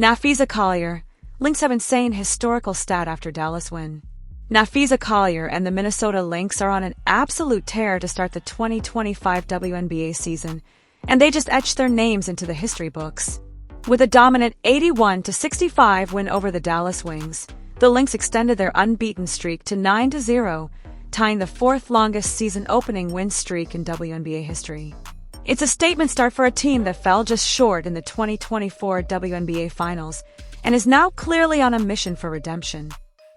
Napheesa Collier. Lynx have insane historical stat after Dallas win. Napheesa Collier and the Minnesota Lynx are on an absolute tear to start the 2025 WNBA season, and they just etched their names into the history books. With a dominant 81-65 win over the Dallas Wings, the Lynx extended their unbeaten streak to 9-0, tying the fourth longest season-opening win streak in WNBA history. It's a statement start for a team that fell just short in the 2024 WNBA Finals and is now clearly on a mission for redemption.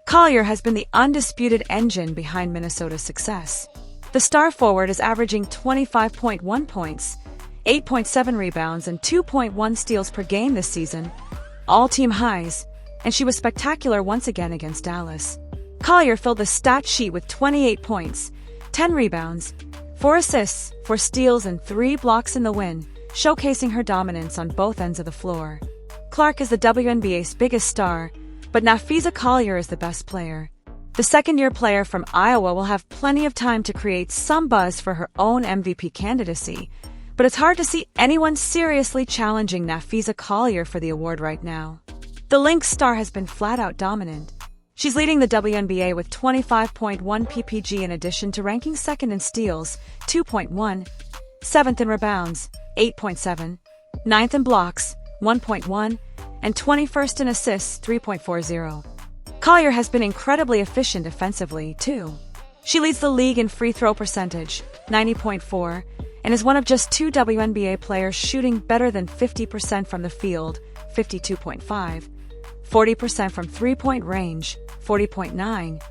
Collier has been the undisputed engine behind Minnesota's success. The star forward is averaging 25.1 points, 8.7 rebounds, and 2.1 steals per game this season, all team highs, and she was spectacular once again against Dallas. Collier filled the stat sheet with 28 points, 10 rebounds, 4 assists, 4 steals, and 3 blocks in the win, showcasing her dominance on both ends of the floor. Clark is the WNBA's biggest star, but Napheesa Collier is the best player. The second-year player from Iowa will have plenty of time to create some buzz for her own MVP candidacy, but it's hard to see anyone seriously challenging Napheesa Collier for the award right now. The Lynx star has been flat-out dominant. She's leading the WNBA with 25.1 ppg in addition to ranking second in steals, 2.1, 7th in rebounds, 8.7, 9th in blocks, 1.1, and 21st in assists, 3.40. Collier has been incredibly efficient offensively, too. She leads the league in free throw percentage, 90.4, and is one of just 2 WNBA players shooting better than 50% from the field, 52.5, 40% from three-point range, 40.9,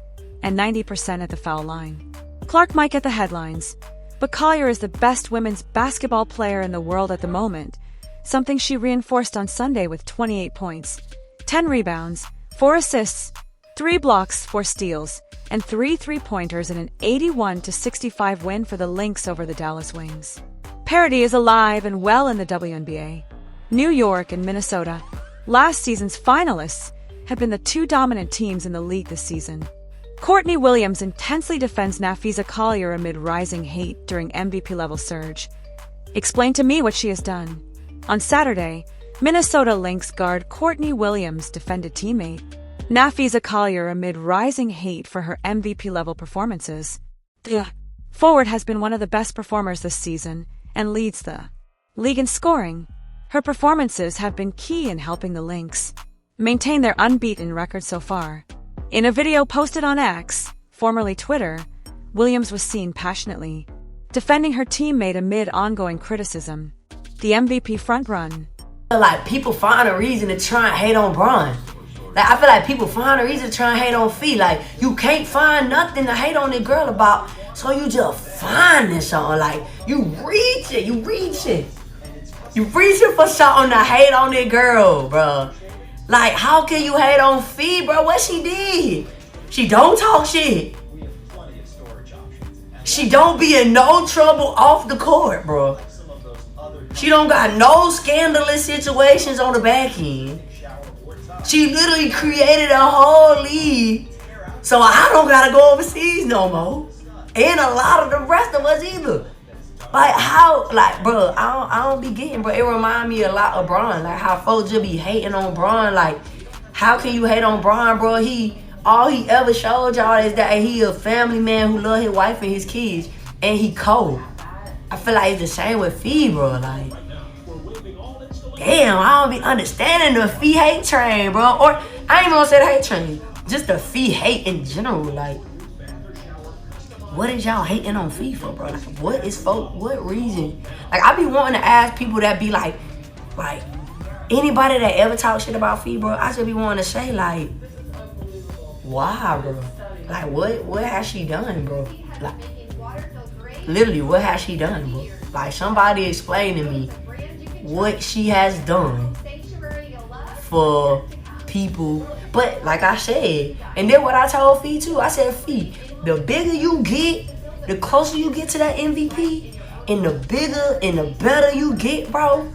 and 90% at the foul line. Clark might get the headlines, but Collier is the best women's basketball player in the world at the moment, something she reinforced on Sunday with 28 points, 10 rebounds, 4 assists, 3 blocks, 4 steals, and 3 three-pointers in an 81-65 win for the Lynx over the Dallas Wings. Parity is alive and well in the WNBA. New York and Minnesota, last season's finalists, have been the 2 dominant teams in the league this season. Courtney Williams intensely defends Napheesa Collier amid rising hate during MVP-level surge. Explain to me what she has done. On Saturday, Minnesota Lynx guard Courtney Williams defended teammate Napheesa Collier amid rising hate for her MVP-level performances. The forward has been one of the best performers this season and leads the league in scoring. Her performances have been key in helping the Lynx maintain their unbeaten record so far. In a video posted on X, formerly Twitter, Williams was seen passionately defending her teammate amid ongoing criticism. The MVP front-run. Like, people find a reason to try and hate on Bron. Like, I feel like people find a reason to try and hate on Fee. Like, you can't find nothing to hate on this girl about, so you just finding something. Like, you reaching. You reaching for something to hate on this girl, bro. Like, how can you hate on Fee, bro? What she did? She don't talk shit. She don't be in no trouble off the court, bro. She don't got no scandalous situations on the back end. She literally created a whole league, so I don't gotta go overseas no more. And a lot of the rest of us either. Like, how, like, bro, I don't be getting, bro. It remind me a lot of Bron. Like, how folks just be hating on Bron. Like, how can you hate on Bron, bro? All he ever showed y'all is that he a family man who love his wife and his kids, and he cold. I feel like it's the same with Fee, bro. Like, damn, I don't be understanding the Fee hate train, bro. Or, I ain't even gonna say the hate train. Just the Fee hate in general. Like, what is y'all hating on Fee for, bro? Like, what reason? Like, I be wanting to ask people that be like, anybody that ever talk shit about Fee, bro, I just be wanting to say, like, why, bro? Like, what has she done, bro? Like, literally, what has she done, bro? Like, somebody explain to me what she has done for people. But like I said, and then what I told Fee too, I said, Fee, the bigger you get, the closer you get to that MVP, and the bigger and the better you get, bro,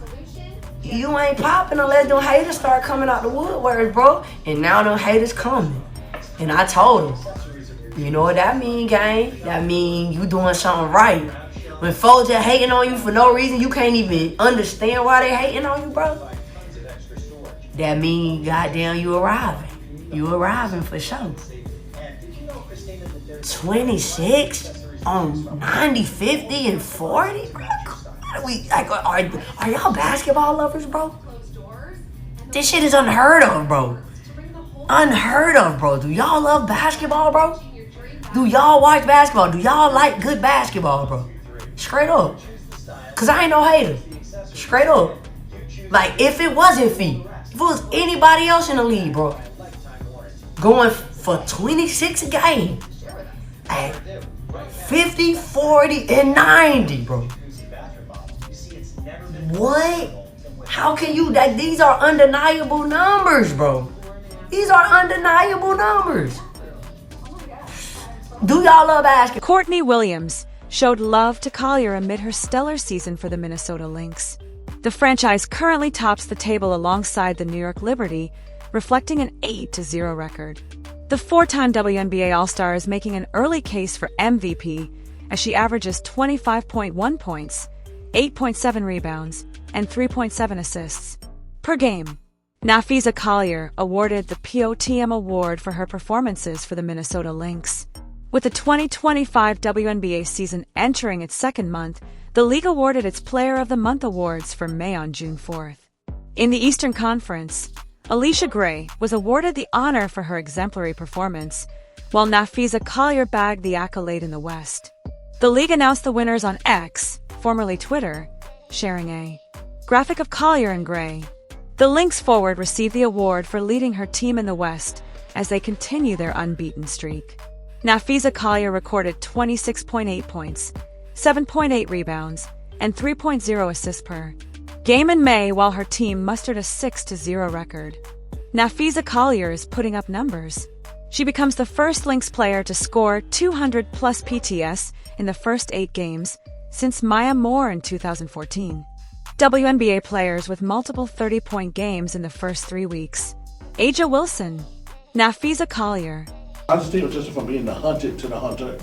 you ain't popping unless them haters start coming out the woodwork, bro. And now them haters coming. And I told him, you know what that mean, gang? That mean you doing something right. When folks just hating on you for no reason, you can't even understand why they hating on you, bro. that mean goddamn you arriving. You arriving for sure. 26 on 90, 50, and 40, bro? Are y'all basketball lovers, bro? This shit is unheard of, bro. Unheard of, bro. Do y'all love basketball, bro? Do y'all watch basketball? Do y'all like good basketball, bro? Straight up. Cause I ain't no hater. Straight up. Like, if it wasn't Fee, if it was anybody else in the league, bro, going for 26 a game at 50, 40, and 90, bro. What? How can you, like, these are undeniable numbers, bro. These are undeniable numbers. Do y'all love basketball? Courtney Williams showed love to Collier amid her stellar season for the Minnesota Lynx. The franchise currently tops the table alongside the New York Liberty, reflecting an 8-0 record. The four-time WNBA All-Star is making an early case for MVP as she averages 25.1 points, 8.7 rebounds, and 3.7 assists per game. Napheesa Collier awarded the POTM Award for her performances for the Minnesota Lynx. With the 2025 WNBA season entering its second month, the league awarded its Player of the Month awards for May on June 4th. In the Eastern Conference, Allisha Gray was awarded the honor for her exemplary performance, while Napheesa Collier bagged the accolade in the West. The league announced the winners on X, formerly Twitter, sharing a graphic of Collier and Gray. The Lynx forward received the award for leading her team in the West as they continue their unbeaten streak. Napheesa Collier recorded 26.8 points, 7.8 rebounds, and 3.0 assists per game in May, while her team mustered a 6-0 record. Napheesa Collier is putting up numbers. She becomes the first Lynx player to score 200-plus PTS in the first 8 games since Maya Moore in 2014. WNBA players with multiple 30-point games in the first 3 weeks: Aja Wilson, Napheesa Collier. I just think it's just from being the hunted to the hunter.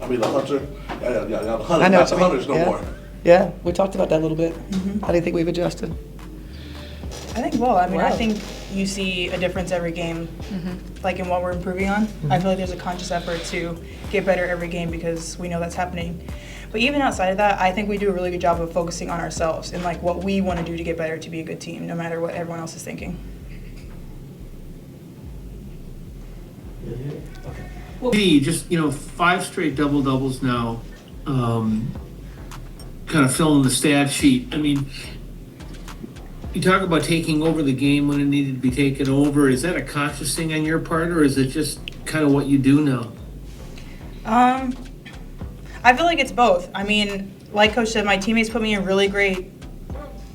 I mean, the hunter, the hunter, I know not the what you mean. hunters no Yeah. more. Yeah, we talked about that a little bit. How do you think we've adjusted? I think, well, I mean, Wow. I think you see a difference every game, like in what we're improving on. I feel like there's a conscious effort to get better every game because we know that's happening. But even outside of that, I think we do a really good job of focusing on ourselves and like what we want to do to get better to be a good team, no matter what everyone else is thinking. Just 5 straight double doubles now, kind of filling the stat sheet. I mean, you talk about taking over the game when it needed to be taken over. Is that a conscious thing on your part, or is it just kind of what you do now? I feel like it's both. I mean, like Coach said, my teammates put me in really great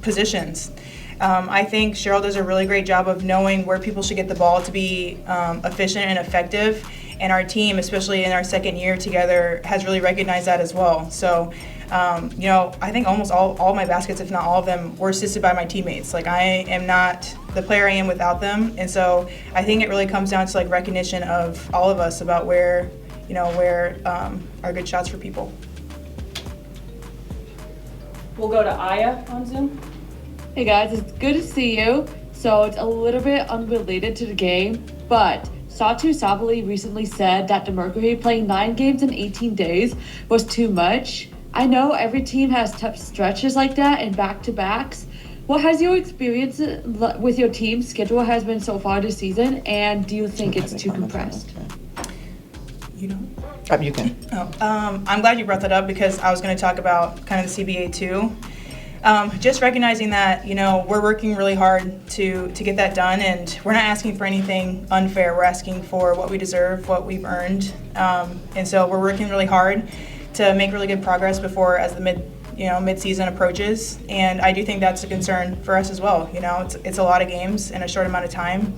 positions. I think Cheryl does a really great job of knowing where people should get the ball to be efficient and effective. And our team, especially in our second year together, has really recognized that as well. So, I think almost all my baskets, if not all of them, were assisted by my teammates. Like, I am not the player I am without them. And so I think it really comes down to like recognition of all of us about where are good shots for people. We'll go to Aya on Zoom. Hey guys, it's good to see you. So it's a little bit unrelated to the game, but Satu Sabali recently said that the Mercury playing 9 games in 18 days was too much. I know every team has tough stretches like that and back-to-backs. What has your experience with your team's schedule has been so far this season, and do you think it's too compressed? You know? You can. I'm glad you brought that up because I was going to talk about kind of the CBA too. Just recognizing that, we're working really hard to get that done, and we're not asking for anything unfair. We're asking for what we deserve, what we've earned. And so we're working really hard to make really good progress before as the mid-season approaches. And I do think that's a concern for us as well. It's a lot of games in a short amount of time.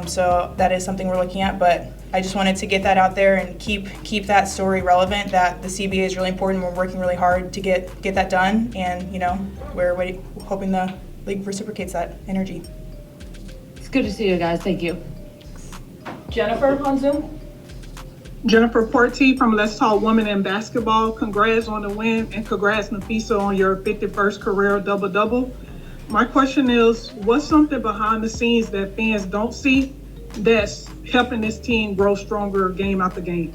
So that is something we're looking at, but I just wanted to get that out there and keep that story relevant, that the CBA is really important. We're working really hard to get that done, and we're hoping the league reciprocates that energy. It's good to see you guys. Thank you. Jennifer on Zoom. Jennifer Porty from Let's Talk Women in Basketball. Congrats on the win, and congrats, Napheesa, on your 51st career double-double. My question is, what's something behind the scenes that fans don't see that's helping this team grow stronger game after game?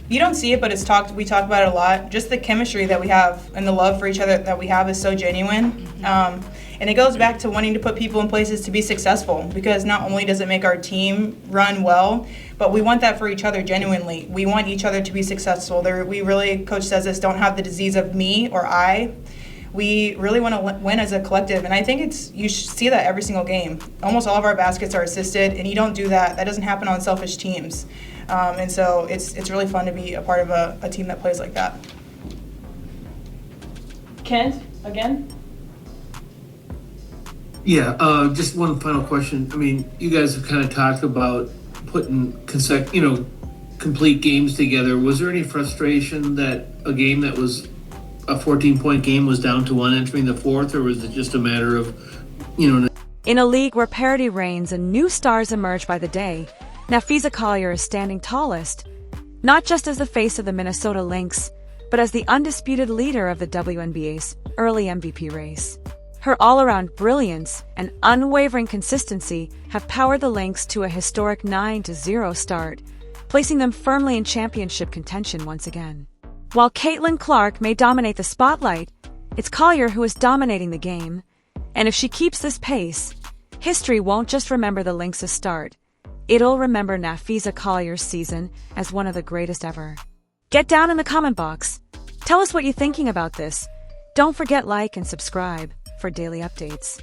You don't see it, but we talk about it a lot. Just the chemistry that we have and the love for each other that we have is so genuine. And it goes back to wanting to put people in places to be successful, because not only does it make our team run well, but we want that for each other genuinely. We want each other to be successful. We really, Coach says this, don't have the disease of me or I. We really want to win as a collective, and I think you see that every single game. Almost all of our baskets are assisted, and you don't do that. That doesn't happen on selfish teams. And so it's really fun to be a part of a team that plays like that. Kent, again? Yeah, just one final question. I mean, you guys have kind of talked about putting complete games together. Was there any frustration that a game that was a 14-point game was down to 1 entering the fourth, or was it just a matter of, In a league where parity reigns and new stars emerge by the day, Napheesa Collier is standing tallest, not just as the face of the Minnesota Lynx, but as the undisputed leader of the WNBA's early MVP race. Her all-around brilliance and unwavering consistency have powered the Lynx to a historic 9-0 start, placing them firmly in championship contention once again. While Caitlin Clark may dominate the spotlight, it's Collier who is dominating the game, and if she keeps this pace, history won't just remember the Lynx's start. It'll remember Napheesa Collier's season as one of the greatest ever. Get down in the comment box. Tell us what you're thinking about this. Don't forget like and subscribe for daily updates.